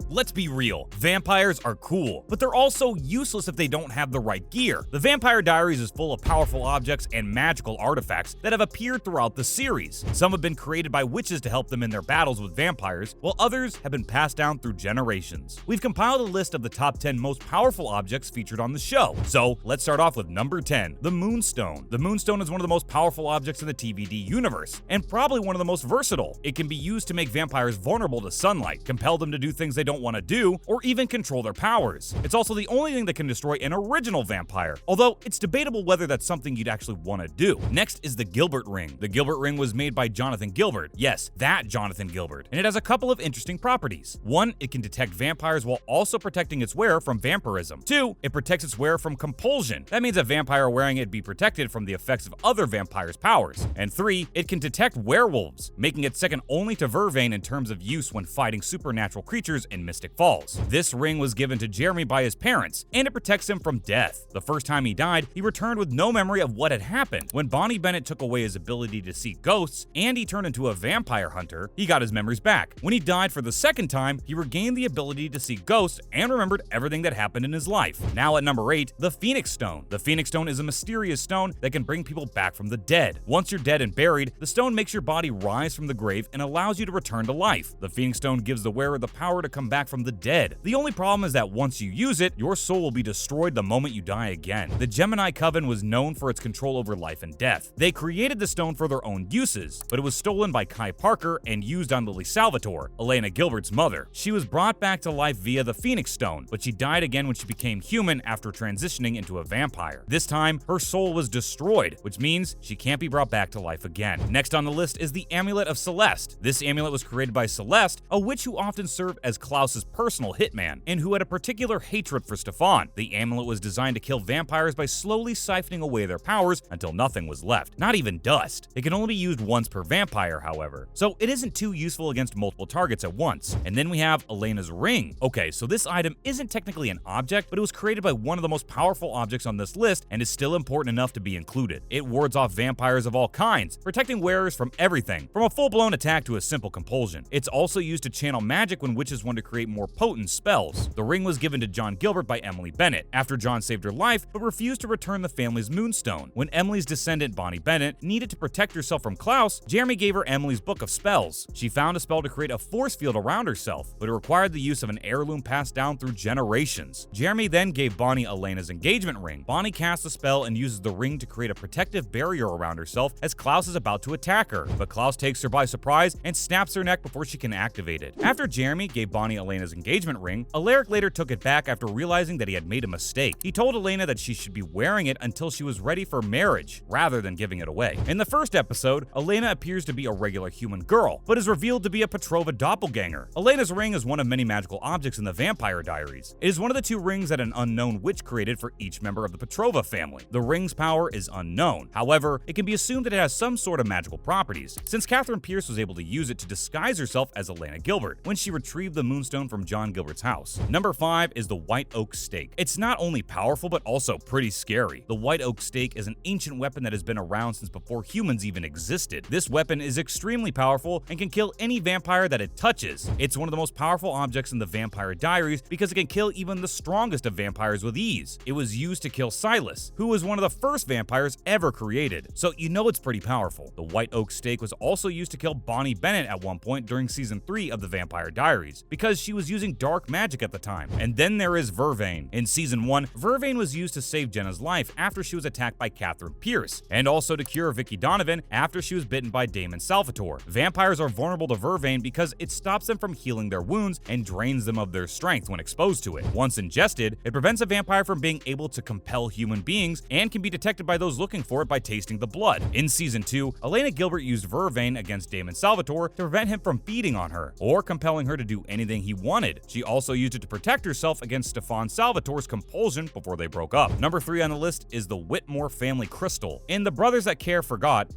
Let's be real, vampires are cool, but they're also useless if they don't have the right gear. The Vampire Diaries is full of powerful objects and magical artifacts that have appeared throughout the series. Some have been created by witches to help them in their battles with vampires, while others have been passed down through generations. We've compiled a list of the top 10 most powerful objects featured on the show. So let's start off with number 10, the Moonstone. The Moonstone is one of the most powerful objects in the TVD universe, and probably one of the most versatile. It can be used to make vampires vulnerable to sunlight, compel them to do things they don't want to do, or even control their powers. It's also the only thing that can destroy an original vampire, although it's debatable whether that's something you'd actually want to do. Next is the Gilbert Ring. The Gilbert Ring was made by Jonathan Gilbert. Yes, that Jonathan Gilbert. And it has a couple of interesting properties. One, it can detect vampires while also protecting its wearer from vampirism. Two, it protects its wearer from compulsion. That means a vampire wearing it be protected from the effects of other vampires' powers. And three, it can detect werewolves, making it second only to Vervain in terms of use when fighting supernatural creatures in Mystic Falls. This ring was given to Jeremy by his parents, and it protects him from death. The first time he died, he returned with no memory of what had happened. When Bonnie Bennett took away his ability to see ghosts, and he turned into a vampire hunter, he got his memories back. When he died for the second time, he regained the ability to see ghosts and remembered everything that happened in his life. Now at number 8, the Phoenix Stone. The Phoenix Stone is a mysterious stone that can bring people back from the dead. Once you're dead and buried, the stone makes your body rise from the grave and allows you to return to life. The Phoenix Stone gives the wearer the power to come back from the dead. The only problem is that once you use it, your soul will be destroyed the moment you die again. The Gemini Coven was known for its control over life and death. They created the stone for their own uses, but it was stolen by Kai Parker and used on Lily Salvatore, Elena Gilbert's mother. She was brought back to life via the Phoenix Stone, but she died again when she became human after transitioning into a vampire. This time, her soul was destroyed, which means she can't be brought back to life again. Next on the list is the Amulet of Celeste. This amulet was created by Celeste, a witch who often served as Klaus's personal hitman, and who had a particular hatred for Stefan. The amulet was designed to kill vampires by slowly siphoning away their powers until nothing was left, not even dust. It can only be used once per vampire, however, so it isn't too useful against multiple targets at once. And then we have Elena's ring. Okay, so this item isn't technically an object, but it was created by one of the most powerful objects on this list and is still important enough to be included. It wards off vampires of all kinds, protecting wearers from everything, from a full-blown attack to a simple compulsion. It's also used to channel magic when witches want to create more potent spells. The ring was given to John Gilbert by Emily Bennett after John saved her life but refused to return the family's moonstone. When Emily's descendant Bonnie Bennett needed to protect herself from Klaus, Jeremy gave her Emily's book of spells. She found a spell to create a force field around herself, but it required the use of an heirloom passed down through generations. Jeremy then gave Bonnie Elena's engagement ring. Bonnie casts the spell and uses the ring to create a protective barrier around herself as Klaus is about to attack her, but Klaus takes her by surprise and snaps her neck before she can activate it. After Jeremy gave Bonnie Elena's engagement ring, Alaric later took it back after realizing that he had made a mistake. He told Elena that she should be wearing it until she was ready for marriage, rather than giving it away. In the first episode, Elena appears to be a regular human girl, but is revealed to be a Petrova doppelganger. Elena's ring is one of many magical objects in the Vampire Diaries. It is one of the 2 rings that an unknown witch created for each member of the Petrova family. The ring's power is unknown. However, it can be assumed that it has some sort of magical properties, since Catherine Pierce was able to use it to disguise herself as Elena Gilbert when she retrieved the moonstone from John Gilbert's house. Number 5 is the White Oak Stake. It's not only powerful, but also pretty scary. The White Oak Stake is an ancient weapon that has been around since before humans even existed. This weapon is extremely powerful and can kill any vampire that it touches. It's one of the most powerful objects in the Vampire Diaries because it can kill even the strongest of vampires with ease. It was used to kill Silas, who was one of the first vampires ever created, so you know it's pretty powerful. The White Oak Stake was also used to kill Bonnie Bennett at one point during season 3 of the Vampire Diaries, because she was using dark magic at the time. And then there is Vervain. In season 1, Vervain was used to save Jenna's life after she was attacked by Catherine Pierce, and also to cure Vicky Donovan after she was bitten by Damon Salvatore. Vampires are vulnerable to Vervain because it stops them from healing their wounds and drains them of their strength when exposed to it. Once ingested, it prevents a vampire from being able to compel human beings and can be detected by those looking for it by tasting the blood. In season 2, Elena Gilbert used Vervain against Damon Salvatore to prevent him from feeding on her or compelling her to do anything he wanted. She also used it to protect herself against Stefan Salvatore's compulsion before they broke up. Number 3 on the list is the Whitmore family crystal. In The Brothers That Care Forgot,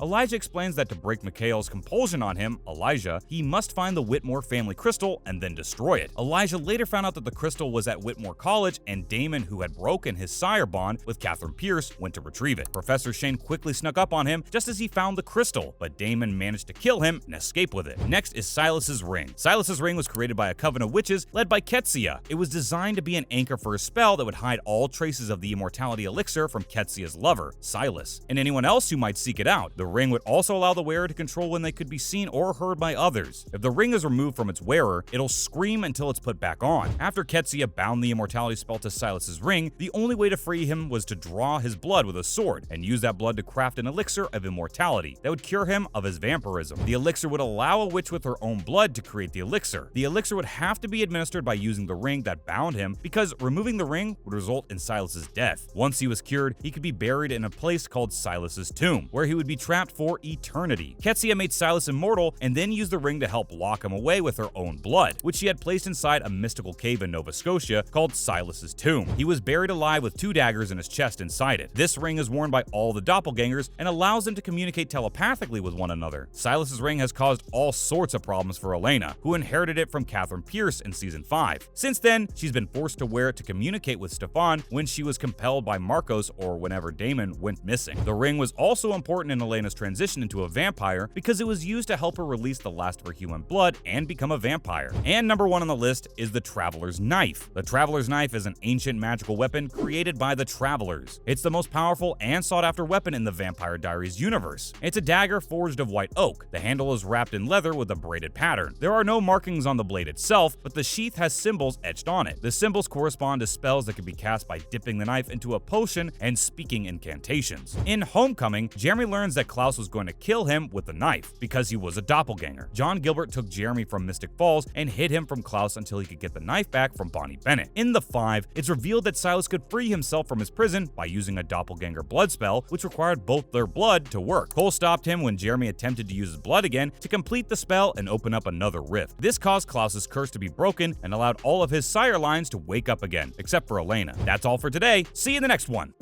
Elijah explains that to break Mikhail's compulsion on him, Elijah, he must find the Whitmore family crystal and then destroy it. Elijah later found out that the crystal was at Whitmore College, and Damon, who had broken his sire bond with Catherine Pierce, went to retrieve it. Professor Shane quickly snuck up on him just as he found the crystal, but Damon managed to kill him and escape with it. Next is Silas's ring. Silas's ring was created by a coven of witches led by Ketsia. It was designed to be an anchor for a spell that would hide all traces of the immortality elixir from Ketsia's lover, Silas, and anyone else who might seek it out. The ring would also allow the wearer to control when they could be seen or heard by others. If the ring is removed from its wearer, it'll scream until it's put back on. After Ketsia bound the immortality spell to Silas's ring, the only way to free him was to draw his blood with a sword and use that blood to craft an elixir of immortality that would cure him of his vampirism. The elixir would allow a witch with her own blood to create the elixir. The elixir would have to be administered by using the ring that bound him, because removing the ring would result in Silas's death. Once he was cured, he could be buried in a place called Silas's tomb, where he would be trapped for eternity. Ketsia made Silas immortal and then used the ring to help lock him away with her own blood, which she had placed inside a mystical cave in Nova Scotia called Silas's tomb. He was buried alive with 2 daggers in his chest inside it. This ring is worn by all the doppelgangers and allows them to communicate telepathically with one another. Silas's ring has caused all sorts of problems for Elena, who inherited it from Catherine Pierce in season 5. Since then, she's been forced to wear it to communicate with Stefan when she was compelled by Marcos or whenever Damon went missing. The ring was also important in Elena's transition into a vampire because it was used to help her release the last of her human blood and become a vampire. And number 1 on the list is the Traveler's Knife. The Traveler's Knife is an ancient magical weapon created by the Travelers. It's the most powerful and sought-after weapon in the Vampire Diaries universe. It's a dagger forged of white oak. The handle is wrapped in leather with a braided pattern. There are no markings on the blade itself, but the sheath has symbols etched on it. The symbols correspond to spells that can be cast by dipping the knife into a potion and speaking incantations. In Homecoming, Jeremy learns that Klaus was going to kill him with the knife because he was a doppelganger. John Gilbert took Jeremy from Mystic Falls and hid him from Klaus until he could get the knife back from Bonnie Bennett. In the 5, it's revealed that Silas could free himself from his prison by using a doppelganger blood spell, which required both their blood to work. Cole stopped him when Jeremy attempted to use his blood again to complete the spell and open up another rift. This caused Klaus's curse to be broken and allowed all of his sire lines to wake up again, except for Elena. That's all for today. See you in the next one.